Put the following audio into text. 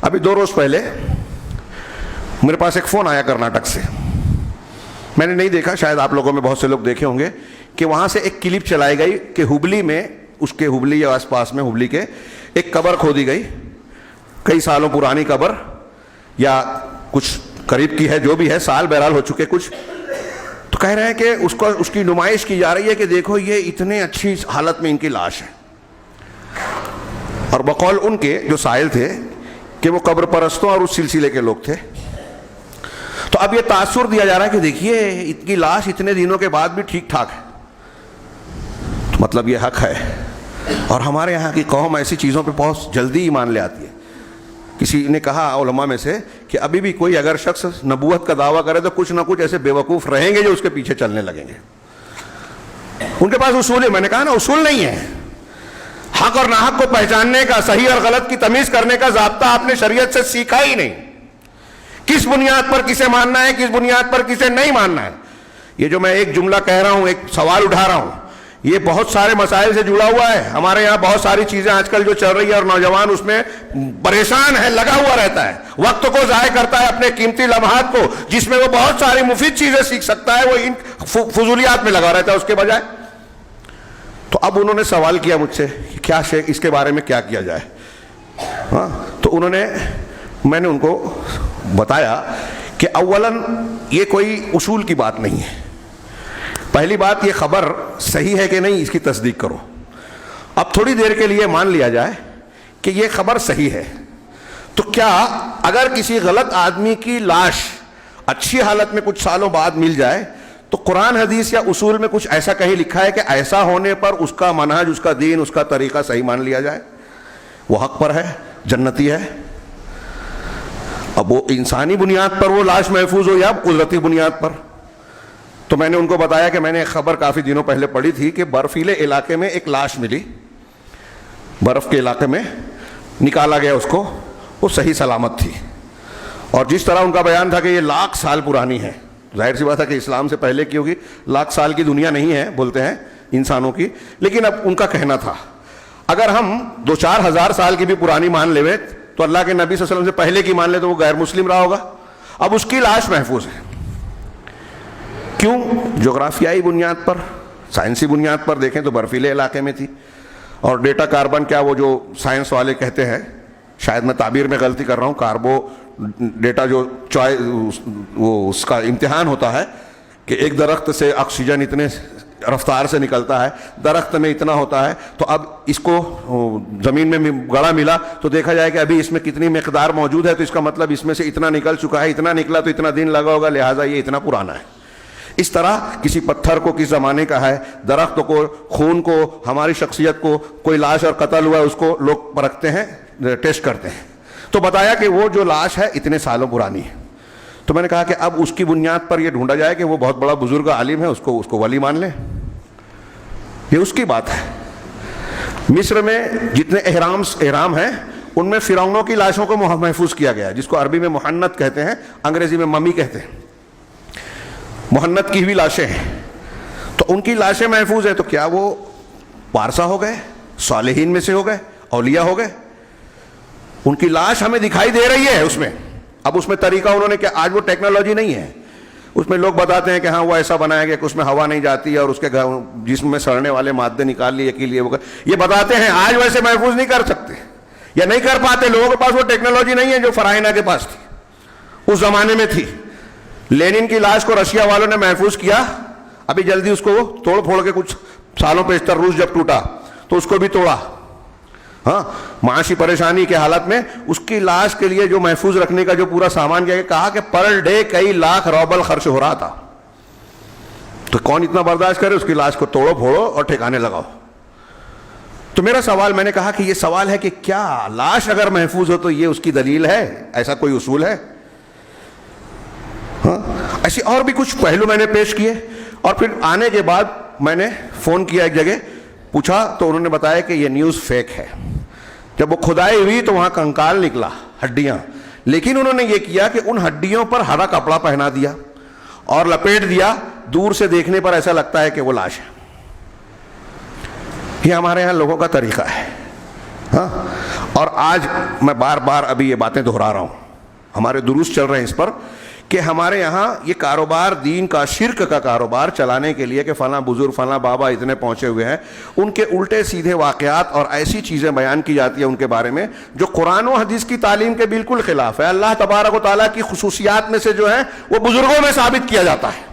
ابھی 2 روز پہلے میرے پاس ایک فون آیا کرناٹک سے. میں نے نہیں دیکھا, شاید آپ لوگوں میں بہت سے لوگ دیکھے ہوں گے کہ وہاں سے ایک کلپ چلائی گئی کہ ہبلی میں, اس کے ہبلی یا آس پاس میں ہبلی کے ایک قبر کھودی گئی, کئی سالوں پرانی قبر یا کچھ قریب کی ہے, جو بھی ہے, سال بہرحال ہو چکے کچھ. تو کہہ رہے ہیں کہ اس کی نمائش کی جا رہی ہے کہ دیکھو یہ اتنے اچھی حالت میں ان کی لاش ہے. اور بقول ان کے جو سائل تھے کہ وہ قبر پرستوں اور اس سلسلے کے لوگ تھے. تو اب یہ تاثر دیا جا رہا ہے کہ دیکھیے ان کی لاش اتنے دنوں کے بعد بھی ٹھیک ٹھاک ہے. تو مطلب یہ حق ہے. اور ہمارے یہاں کی قوم ایسی چیزوں پہ بہت جلدی ایمان لے آتی ہے. کسی نے کہا علماء میں سے کہ ابھی بھی کوئی اگر شخص نبوت کا دعویٰ کرے تو کچھ نہ کچھ ایسے بیوقوف رہیں گے جو اس کے پیچھے چلنے لگیں گے. ان کے پاس اصول ہے. میں نے کہا نا, اصول نہیں ہے. حق اور ناحق کو پہچاننے کا, صحیح اور غلط کی تمیز کرنے کا ضابطہ آپ نے شریعت سے سیکھا ہی نہیں. کس بنیاد پر کسے ماننا ہے, کس بنیاد پر کسے نہیں ماننا ہے. یہ جو میں ایک جملہ کہہ رہا ہوں, ایک سوال اٹھا رہا ہوں, یہ بہت سارے مسائل سے جڑا ہوا ہے. ہمارے یہاں بہت ساری چیزیں آج کل جو چل رہی ہے اور نوجوان اس میں پریشان ہے, لگا ہوا رہتا ہے, وقت کو ضائع کرتا ہے, اپنے قیمتی لمحات کو جس میں وہ بہت ساری مفید چیزیں سیکھ سکتا ہے, وہ ان فضولیات میں لگا رہتا ہے اس کے بجائے. تو اب انہوں نے سوال کیا مجھ سے کیا اس کے بارے میں کیا کیا جائے. ہاں, تو میں نے ان کو بتایا کہ اولاً یہ کوئی اصول کی بات نہیں ہے. پہلی بات, یہ خبر صحیح ہے کہ نہیں اس کی تصدیق کرو. اب تھوڑی دیر کے لیے مان لیا جائے کہ یہ خبر صحیح ہے, تو کیا اگر کسی غلط آدمی کی لاش اچھی حالت میں کچھ سالوں بعد مل جائے تو قرآن حدیث یا اصول میں کچھ ایسا کہیں لکھا ہے کہ ایسا ہونے پر اس کا منہج, اس کا دین, اس کا طریقہ صحیح مان لیا جائے, وہ حق پر ہے, جنتی ہے. اب وہ انسانی بنیاد پر وہ لاش محفوظ ہو یا قدرتی بنیاد پر. تو میں نے ان کو بتایا کہ میں نے ایک خبر کافی دنوں پہلے پڑھی تھی کہ برفیلے علاقے میں ایک لاش ملی, برف کے علاقے میں نکالا گیا اس کو, وہ صحیح سلامت تھی. اور جس طرح ان کا بیان تھا کہ یہ 1,00,000 سال پرانی ہے, ظاہر سی بات ہے کہ اسلام سے پہلے کی ہوگی, 1,00,000 سال کی دنیا نہیں ہے بولتے ہیں انسانوں کی, لیکن اب ان کا کہنا تھا اگر ہم 2-4 ہزار سال کی بھی پرانی مان لے تو اللہ کے نبی صلی اللہ علیہ وسلم سے پہلے کی مان لے تو وہ غیر مسلم رہا ہوگا. اب اس کی لاش محفوظ ہے. کیوں؟ جغرافیائی بنیاد پر, سائنسی بنیاد پر دیکھیں تو برفیلے علاقے میں تھی, اور ڈیٹا کاربن کیا وہ جو سائنس والے کہتے ہیں, شاید میں تعبیر میں غلطی کر رہا ہوں, کاربو ڈیٹا جو وہ اس کا امتحان ہوتا ہے کہ ایک درخت سے آکسیجن اتنے رفتار سے نکلتا ہے, درخت میں اتنا ہوتا ہے, تو اب اس کو زمین میں گڑا ملا تو دیکھا جائے کہ ابھی اس میں کتنی مقدار موجود ہے, تو اس کا مطلب اس میں سے اتنا نکل چکا ہے, اتنا نکلا تو اتنا دن لگا ہوگا, لہٰذا یہ اتنا پرانا ہے. اس طرح کسی پتھر کو کس زمانے کا ہے, درخت کو, خون کو, ہماری شخصیت کو, کوئی لاش اور قتل ہوا ہے اس کو لوگ پرکھتے ہیں, ٹیسٹ کرتے ہیں. تو بتایا کہ وہ جو لاش ہے اتنے سالوں پرانی ہے. تو میں نے کہا کہ اب اس کی بنیاد پر یہ ڈھونڈا جائے کہ وہ بہت بڑا بزرگ عالم ہے, اس کو ولی مان لیں. یہ اس کی بات ہے. مصر میں جتنے احرام ہیں ان میں فرعونوں کی لاشوں کو محفوظ کیا گیا, جس کو عربی میں محنت کہتے ہیں, انگریزی میں ممی کہتے ہیں. محنت کی ہوئی لاشیں ہیں, تو ان کی لاشیں محفوظ ہیں. تو کیا وہ وارثہ ہو گئے, صالحین میں سے ہو گئے, اولیاء ہو گئے؟ ان کی لاش ہمیں دکھائی دے رہی ہے اس میں. اب اس میں طریقہ انہوں نے کیا, آج وہ ٹیکنالوجی نہیں ہے, اس میں لوگ بتاتے ہیں کہ ہاں وہ ایسا بنایا گیا کہ اس میں ہوا نہیں جاتی اور اس کے جسم میں سڑنے والے مادے نکال لیے کے لیے, یہ بتاتے ہیں. آج ویسے محفوظ نہیں کر سکتے یا نہیں کر پاتے, لوگوں کے پاس وہ ٹیکنالوجی نہیں ہے جو فرائنہ کے پاس تھی, اس زمانے میں تھی. لینن کی لاش کو رشیا والوں نے محفوظ کیا, ابھی جلدی اس کو توڑ پھوڑ کے کچھ سالوں پیشتر روس جب ٹوٹا تو اس کو بھی توڑا. ہاں, معاشی پریشانی کے حالت میں اس کی لاش کے لیے جو محفوظ رکھنے کا جو پورا سامان کیا, کہا کہ پر ڈے کئی لاکھ روبل خرچ ہو رہا تھا. تو کون اتنا برداشت کرے, اس کی لاش کو توڑو پھوڑو اور ٹھکانے لگاؤ. تو میرا سوال, میں نے کہا کہ یہ سوال ہے کہ کیا لاش اگر محفوظ ہو تو یہ اس کی دلیل ہے, ایسا کوئی اصول ہے؟ ہاں, ایسی اور بھی کچھ پہلو میں نے پیش کیے. اور پھر آنے کے بعد میں نے فون کیا ایک جگہ, پوچھا تو انہوں نے بتایا کہ یہ نیوز فیک ہے. جب وہ کھدائی ہوئی تو وہاں کنکال نکلا, ہڈیاں, لیکن انہوں نے یہ کیا کہ ان ہڈیوں پر ہرا کپڑا پہنا دیا اور لپیٹ دیا, دور سے دیکھنے پر ایسا لگتا ہے کہ وہ لاش ہے. یہ ہمارے ہاں لوگوں کا طریقہ ہے. ہاں، اور آج میں بار بار ابھی یہ باتیں دہرا رہا ہوں، ہمارے دروس چل رہے ہیں اس پر کہ ہمارے یہاں یہ کاروبار دین کا، شرک کا کاروبار چلانے کے لیے کہ فلاں بزرگ، فلاں بابا اتنے پہنچے ہوئے ہیں، ان کے الٹے سیدھے واقعات اور ایسی چیزیں بیان کی جاتی ہیں ان کے بارے میں جو قرآن و حدیث کی تعلیم کے بالکل خلاف ہے۔ اللہ تبارک و تعالیٰ کی خصوصیات میں سے جو ہے وہ بزرگوں میں ثابت کیا جاتا ہے۔